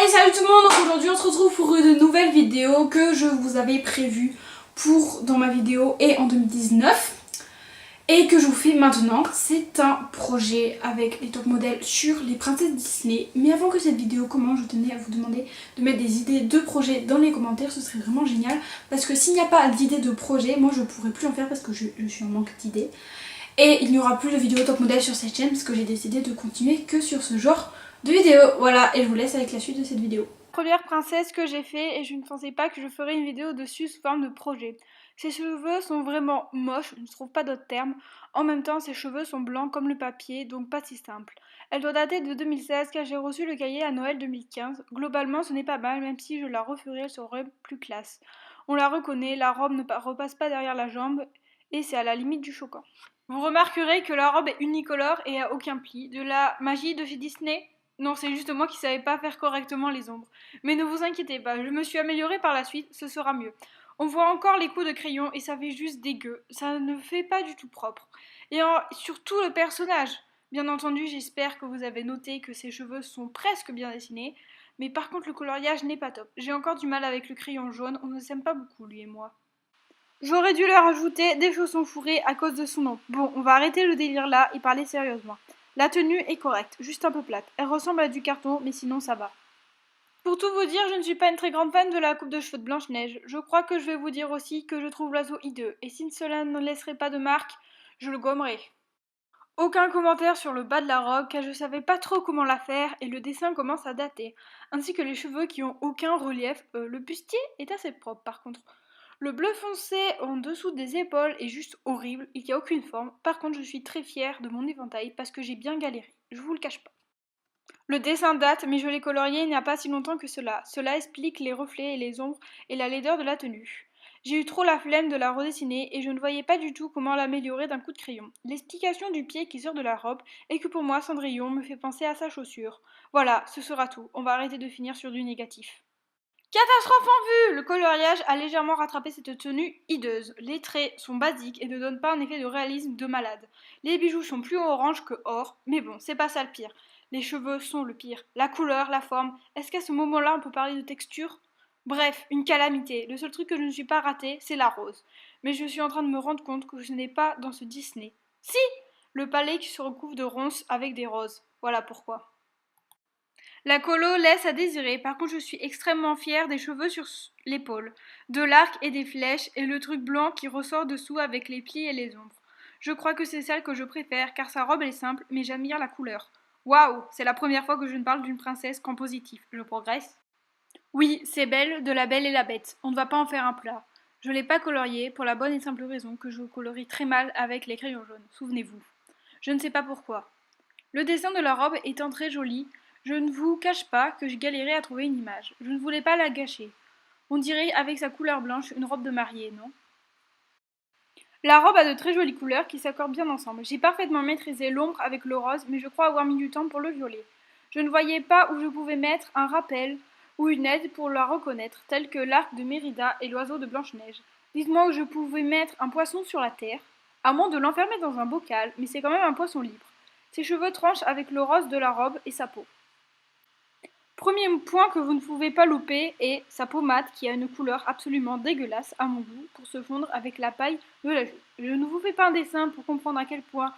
Hey, salut tout le monde. Aujourd'hui on se retrouve pour une nouvelle vidéo que je vous avais prévue dans ma vidéo et en 2019 et que je vous fais maintenant. C'est un projet avec les top modèles sur les princesses Disney. Mais avant que cette vidéo commence, je tenais à vous demander de mettre des idées de projets dans les commentaires. Ce serait vraiment génial parce que s'il n'y a pas d'idées de projet, moi je pourrais plus en faire parce que je suis en manque d'idées. Et il n'y aura plus de vidéos top modèles sur cette chaîne parce que j'ai décidé de continuer que sur ce genre de vidéos. Voilà, et je vous laisse avec la suite de cette vidéo. Première princesse que j'ai fait et je ne pensais pas que je ferais une vidéo dessus sous forme de projet. Ses cheveux sont vraiment moches, je ne trouve pas d'autre terme. En même temps, ses cheveux sont blancs comme le papier, donc pas si simple. Elle doit dater de 2016 car j'ai reçu le cahier à Noël 2015. Globalement, ce n'est pas mal, même si je la referais, elle serait plus classe. On la reconnaît, la robe ne repasse pas derrière la jambe et c'est à la limite du choquant. Vous remarquerez que la robe est unicolore et à aucun pli. De la magie de chez Disney? Non, c'est juste moi qui savais pas faire correctement les ombres. Mais ne vous inquiétez pas, je me suis améliorée par la suite, ce sera mieux. On voit encore les coups de crayon et ça fait juste dégueu. Ça ne fait pas du tout propre. Et surtout le personnage. Bien entendu, j'espère que vous avez noté que ses cheveux sont presque bien dessinés. Mais par contre, le coloriage n'est pas top. J'ai encore du mal avec le crayon jaune, on ne s'aime pas beaucoup, lui et moi. J'aurais dû leur ajouter des chaussons fourrés à cause de son nom. Bon, on va arrêter le délire là et parler sérieusement. La tenue est correcte, juste un peu plate. Elle ressemble à du carton, mais sinon ça va. Pour tout vous dire, je ne suis pas une très grande fan de la coupe de cheveux de Blanche-Neige. Je crois que je vais vous dire aussi que je trouve l'oiseau hideux. Et si cela ne laisserait pas de marque, je le gommerai. Aucun commentaire sur le bas de la robe car je savais pas trop comment la faire et le dessin commence à dater. Ainsi que les cheveux qui ont aucun relief. Le bustier est assez propre par contre. Le bleu foncé en dessous des épaules est juste horrible, il n'y a aucune forme. Par contre, je suis très fière de mon éventail parce que j'ai bien galéré, je vous le cache pas. Le dessin date, mais je l'ai colorié il n'y a pas si longtemps que cela. Cela explique les reflets et les ombres et la laideur de la tenue. J'ai eu trop la flemme de la redessiner et je ne voyais pas du tout comment l'améliorer d'un coup de crayon. L'explication du pied qui sort de la robe est que pour moi, Cendrillon me fait penser à sa chaussure. Voilà, ce sera tout. On va arrêter de finir sur du négatif. Catastrophe en vue! Le coloriage a légèrement rattrapé cette tenue hideuse. Les traits sont basiques et ne donnent pas un effet de réalisme de malade. Les bijoux sont plus orange que or, mais bon, c'est pas ça le pire. Les cheveux sont le pire. La couleur, la forme, est-ce qu'à ce moment-là on peut parler de texture? Bref, une calamité. Le seul truc que je ne suis pas raté, c'est la rose. Mais je suis en train de me rendre compte que je n'ai pas dans ce Disney. Si! Le palais qui se recouvre de ronces avec des roses. Voilà pourquoi. La colo laisse à désirer, par contre je suis extrêmement fière des cheveux sur l'épaule, de l'arc et des flèches et le truc blanc qui ressort dessous avec les plis et les ombres. Je crois que c'est celle que je préfère car sa robe est simple mais j'admire la couleur. Waouh, c'est la première fois que je ne parle d'une princesse qu'en positif, je progresse. Oui, c'est Belle de La Belle et la Bête, on ne va pas en faire un plat. Je l'ai pas colorié pour la bonne et simple raison que je colorie très mal avec les crayons jaunes, souvenez-vous. Je ne sais pas pourquoi. Le dessin de la robe étant très joli, je ne vous cache pas que j'ai galéré à trouver une image. Je ne voulais pas la gâcher. On dirait avec sa couleur blanche une robe de mariée, non? La robe a de très jolies couleurs qui s'accordent bien ensemble. J'ai parfaitement maîtrisé l'ombre avec le rose, mais je crois avoir mis du temps pour le violet. Je ne voyais pas où je pouvais mettre un rappel ou une aide pour la reconnaître, tel que l'arc de Mérida et l'oiseau de Blanche-Neige. Dites-moi où je pouvais mettre un poisson sur la terre, à moins de l'enfermer dans un bocal, mais c'est quand même un poisson libre. Ses cheveux tranchent avec le rose de la robe et sa peau. Premier point que vous ne pouvez pas louper est sa peau mate qui a une couleur absolument dégueulasse à mon goût pour se fondre avec la paille de la joue. Je ne vous fais pas un dessin pour comprendre à quel point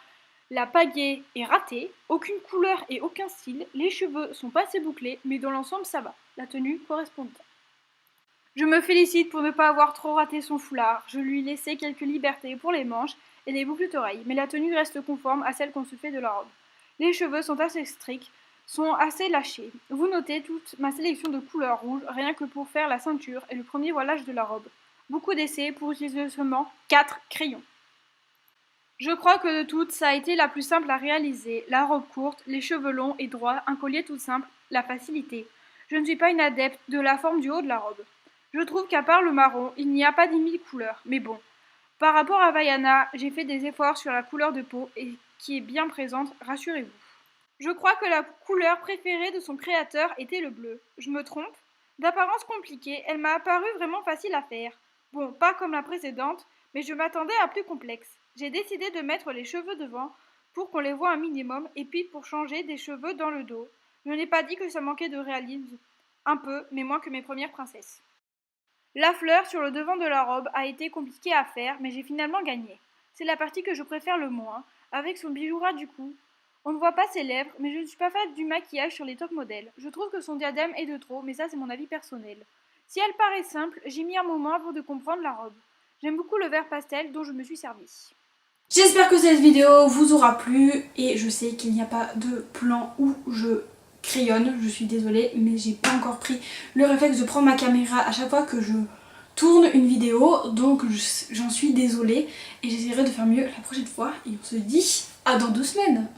la paillée est ratée, aucune couleur et aucun style, les cheveux sont pas assez bouclés mais dans l'ensemble ça va, la tenue correspond bien. Je me félicite pour ne pas avoir trop raté son foulard, je lui laissais quelques libertés pour les manches et les boucles d'oreilles, mais la tenue reste conforme à celle qu'on se fait de la robe. Les cheveux sont assez stricts, sont assez lâchés. Vous notez toute ma sélection de couleurs rouges, rien que pour faire la ceinture et le premier voilage de la robe. Beaucoup d'essais pour utiliser seulement 4 crayons. Je crois que de toutes, ça a été la plus simple à réaliser. La robe courte, les cheveux longs et droits, un collier tout simple, la facilité. Je ne suis pas une adepte de la forme du haut de la robe. Je trouve qu'à part le marron, il n'y a pas 10 000 couleurs, mais bon. Par rapport à Vaiana, j'ai fait des efforts sur la couleur de peau et qui est bien présente, rassurez-vous. Je crois que la couleur préférée de son créateur était le bleu. Je me trompe? D'apparence compliquée, elle m'a apparu vraiment facile à faire. Bon, pas comme la précédente, mais je m'attendais à plus complexe. J'ai décidé de mettre les cheveux devant pour qu'on les voit un minimum et puis pour changer des cheveux dans le dos. Je n'ai pas dit que ça manquait de réalisme. un peu, mais moins que mes premières princesses. La fleur sur le devant de la robe a été compliquée à faire, mais j'ai finalement gagné. C'est la partie que je préfère le moins, avec son bijou ras du cou. On ne voit pas ses lèvres, mais je ne suis pas fan du maquillage sur les top modèles. Je trouve que son diadème est de trop, mais ça c'est mon avis personnel. Si elle paraît simple, j'ai mis un moment avant de comprendre la robe. J'aime beaucoup le vert pastel dont je me suis servie. J'espère que cette vidéo vous aura plu et je sais qu'il n'y a pas de plan où je crayonne, je suis désolée, mais j'ai pas encore pris le réflexe de prendre ma caméra à chaque fois que je tourne une vidéo, donc j'en suis désolée et j'essaierai de faire mieux la prochaine fois et on se dit à dans 2 semaines.